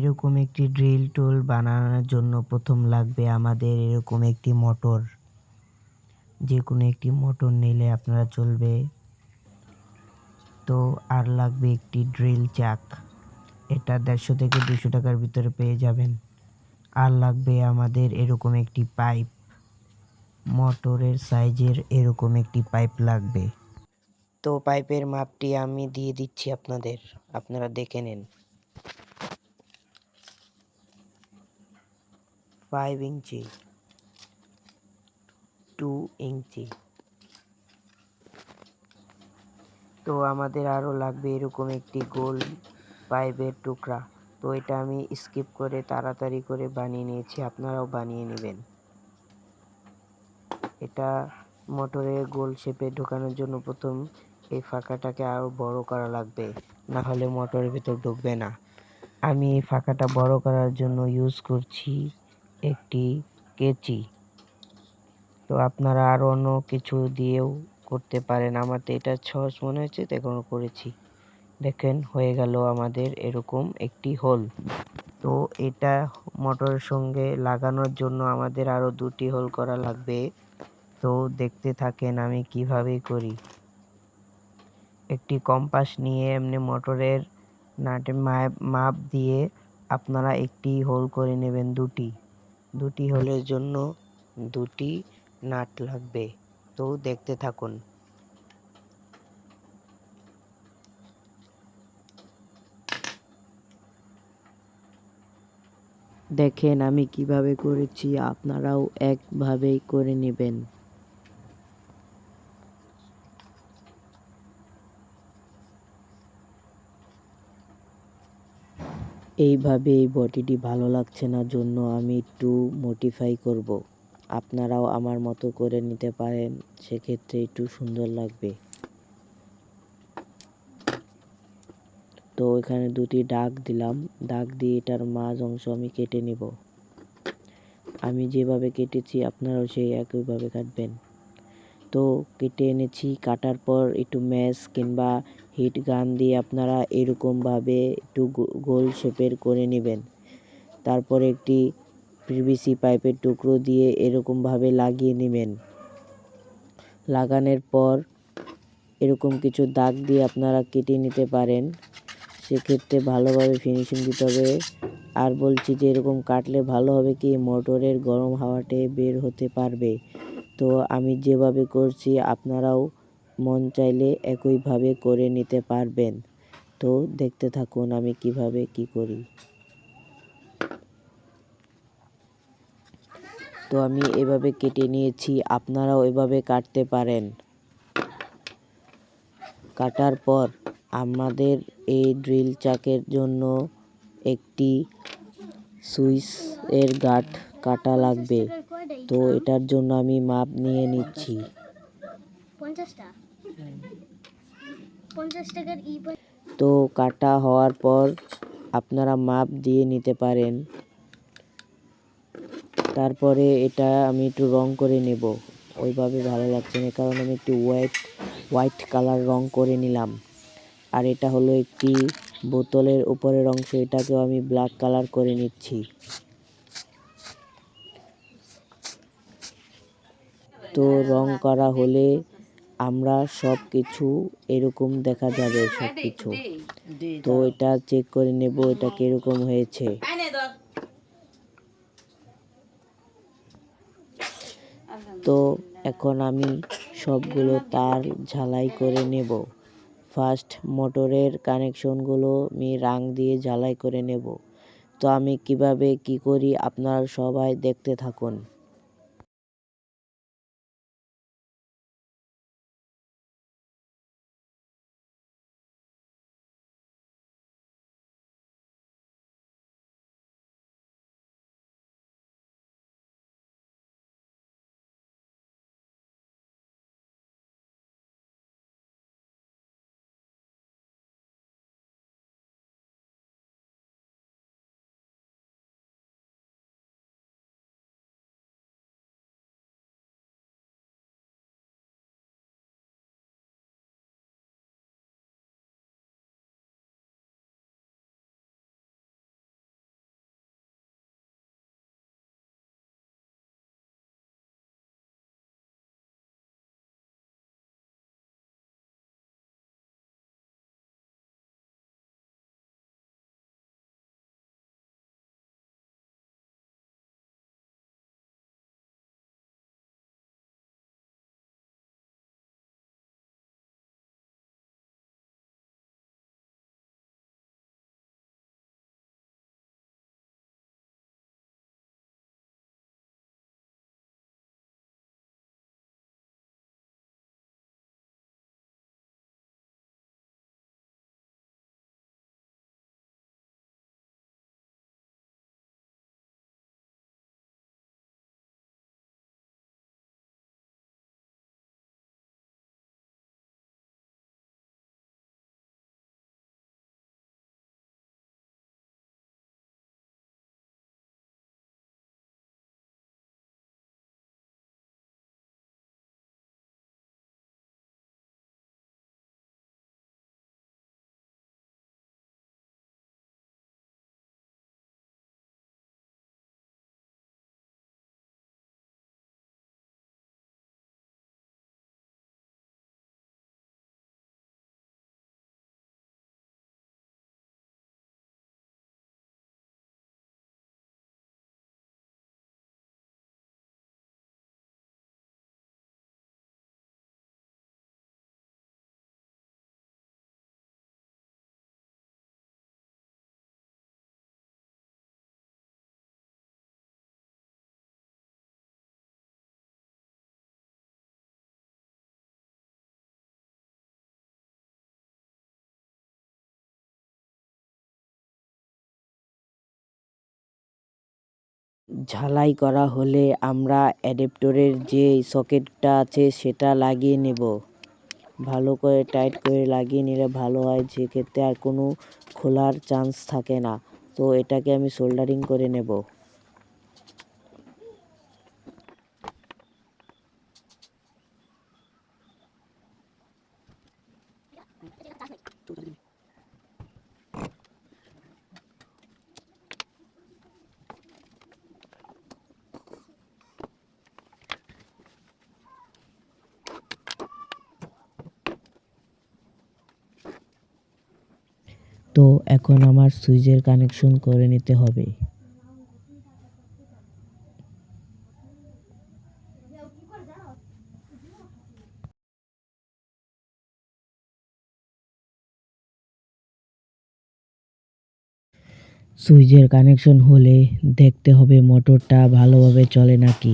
এরকম একটি ড্রিল টুল বানানোর জন্য প্রথম লাগবে আমাদের এরকম একটি মোটর। যে কোনো একটি মোটর নিলে আপনারা চলবে। তো আর লাগবে একটি ড্রিল চাক, এটা 150 থেকে 200 টাকার ভিতরে পেয়ে যাবেন। আর লাগবে আমাদের এরকম একটি পাইপ, মোটরের সাইজের এরকম একটি পাইপ লাগবে। তো পাইপের মাপটি আমি দিয়ে দিচ্ছি আপনারা দেখে নিন। 5 ইঞ্চি, 2 ইঞ্চি। তো আমাদের আরও লাগবে এরকম একটি গোল পাইপের টুকরা। তো এটা আমি স্কিপ করে তাড়াতাড়ি করে বানিয়ে নিয়েছি, আপনারাও বানিয়ে নেবেন। এটা মোটরের গোল শেপে ঢোকানোর জন্য প্রথম এই ফাঁকাটাকে আরও বড় করা লাগবে, না হলে মোটরের ভিতর ঢুকবে না। আমি এই ফাঁকাটা বড় করার জন্য ইউজ করছি একটি কেচি। তো আপনারা আরও অন্য কিছু দিয়েও করতে পারেন, আমার তো এটা সহজ মনে হয়েছে তখন করেছি। দেখেন হয়ে গেল আমাদের এরকম একটি হোল। তো এটা মোটরের সঙ্গে লাগানোর জন্য আমাদের আরও 2টি হোল করা লাগবে। তো দেখতে থাকেন আমি কিভাবে করি। একটি কম্পাস নিয়ে এমনি মোটরের নাটে মাপ দিয়ে আপনারা একটি হোল করে নেবেন। দুটি হোলের জন্য 2টি নাট লাগবে। তো দেখতে থাকুন। দেখেন আমি কিভাবে করেছি, আপনারাও একভাবেই করে নেবেন। এইভাবে এই বডিটি ভালো লাগছে না জন্য আমি একটু মডিফাই করব। আপনারাও আমার মতো করে নিতে পারেন, সেক্ষেত্রে একটু সুন্দর লাগবে। তো এখানে 2টি দাগ দিলাম, দাগ দিয়ে এটার মাঝ অংশ আমি কেটে নিব। আমি যেভাবে কেটেছি আপনারাও সেই একইভাবে কাটবেন। তো কেটে এনেছি, কাটার পর একটু ম্যাশ কিংবা হিট গান দিয়ে আপনারা এরকমভাবে একটু গোল শেপের করে নেবেন। তারপরে একটি পিভিসি পাইপের টুকরো দিয়ে এরকমভাবে লাগিয়ে নেবেন। লাগানোর পর এরকম কিছু দাগ দিয়ে আপনারা কেটে নিতে পারেন, সেক্ষেত্রে ভালোভাবে ফিনিশিং দিতে হবে। আর বলছি যে এরকম কাটলে ভালো হবে কি মোটরের গরম হাওয়াটা বের হতে পারবে। তো আমি যেভাবে করছি আপনারাও মন চাইলে একইভাবে করে নিতে পারবেন। তো দেখতে থাকুন আমি কিভাবে কি করি। তো আমি এভাবে কেটে নিয়েছি, আপনারাও এভাবে কাটতে পারেন। কাটার পর আমাদের এই ড্রিল চাকের জন্য একটি সুইচ এর গাঁট কাটা লাগবে। তো এটার জন্য আমি মাপ নিয়ে নিচ্ছি। 50 টাকার। তো কাটা হওয়ার পর আপনারা মাপ দিয়ে নিতে পারেন। তারপরে এটা আমি একটু রং করে নেব। ওইভাবে ভালো লাগছে না, কারণ আমি একটু হোয়াইট কালার রং করে নিলাম। আর এটা হলো একটি বোতলের উপরের অংশ, এটাকেও আমি ব্ল্যাক কালার করে নিচ্ছি। তো রং করা হলে আমরা সব কিছু এরকম দেখা যাবে সব কিছু। তো এটা চেক করে নেব এটা কিরকম হয়েছে। তো এখন আমি সবগুলো তার ঝালাই করে নেব। ফার্স্ট মোটরের কানেকশনগুলো আমি রাং দিয়ে ঝালাই করে নেব। তো আমি কিভাবে কি করি আপনারা সবাই দেখতে থাকুন। ঝালাই করা হলে আমরা অ্যাডাপ্টরের যে সকেটটা আছে সেটা লাগিয়ে নেব। ভালো করে টাইট করে লাগিয়ে নিলে ভালো হয়, যেক্ষেত্রে আর কোনো খোলার চান্স থাকে না। তো এটাকে আমি সোল্ডারিং করে নেব। তো এখন আমার সুইচের কানেকশন করে নিতে হবে। সুইচের কানেকশন হলে দেখতে হবে মোটরটা ভালোভাবে চলে নাকি।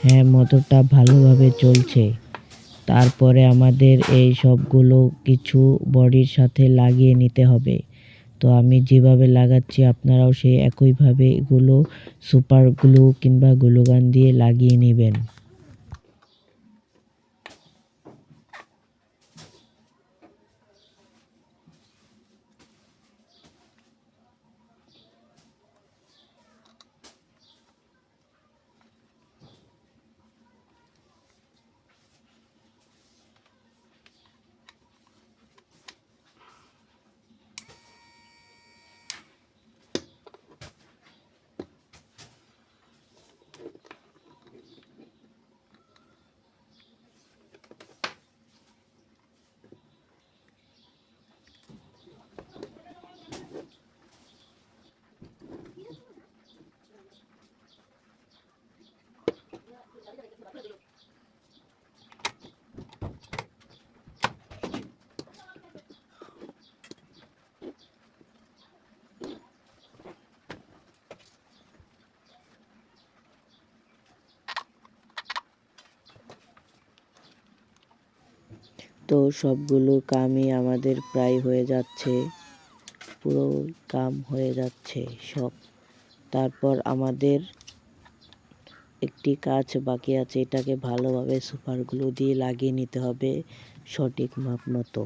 হ্যাঁ, মোটরটা ভালোভাবে চলছে। তারপরে আমাদের এই সবগুলো কিছু বডির সাথে লাগিয়ে নিতে হবে। তো আমি যেভাবে লাগাচ্ছি আপনারাও সেই একইভাবে এগুলো সুপার গ্লু কিংবা গ্লুগান দিয়ে লাগিয়ে নেবেন। তো সবগুলো কামই আমাদের প্রায় হয়ে যাচ্ছে, পুরো কাম হয়ে যাচ্ছে সব। তারপর আমাদের একটি কাজ বাকি আছে, এটাকে ভালোভাবে সুপার গ্লু দিয়ে লাগিয়ে নিতে হবে সঠিক মাপ মতো।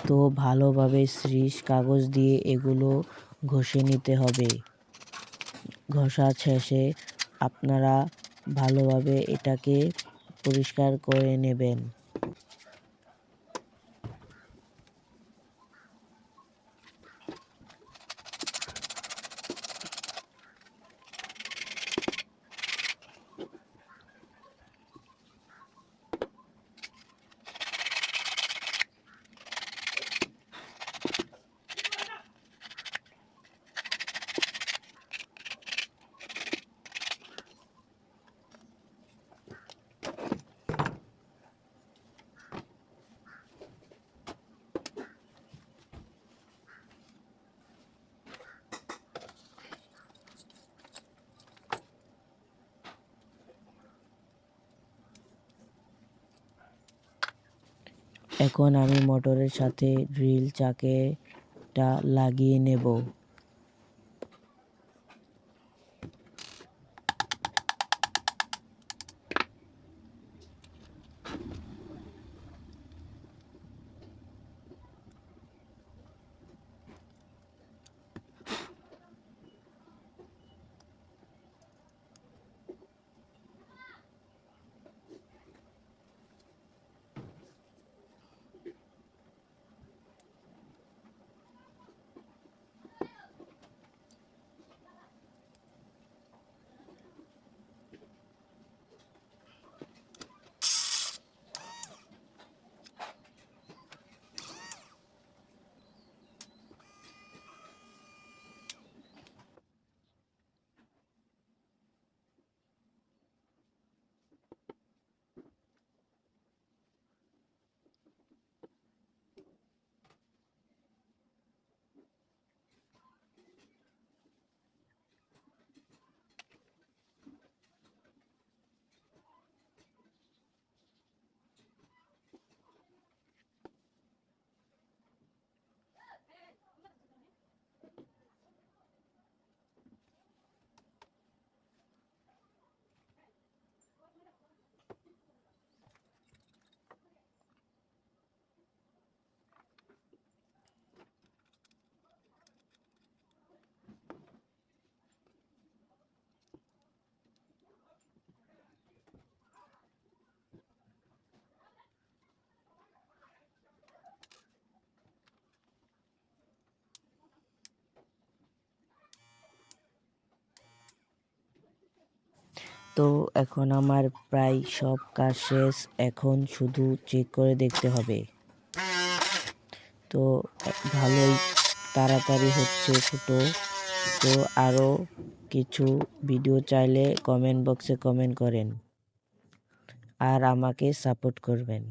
তো ভালোভাবে সিরিজ কাগজ দিয়ে এগুলো ঘষে নিতে হবে। ঘষা শেষে আপনারা ভালোভাবে এটাকে পরিষ্কার করে নেবেন। এখন আমি মোটরের সাথে ড্রিল চাকেটা লাগিয়ে নেব। তো এখন আমার প্রায় সব কাজ শেষ, এখন শুধু চেক করে দেখতে হবে। তো ভালোই তাড়াতাড়ি হচ্ছে ফুটো। তো আরও কিছু ভিডিও চাইলে কমেন্ট বক্সে কমেন্ট করেন আর আমাকে সাপোর্ট করবেন।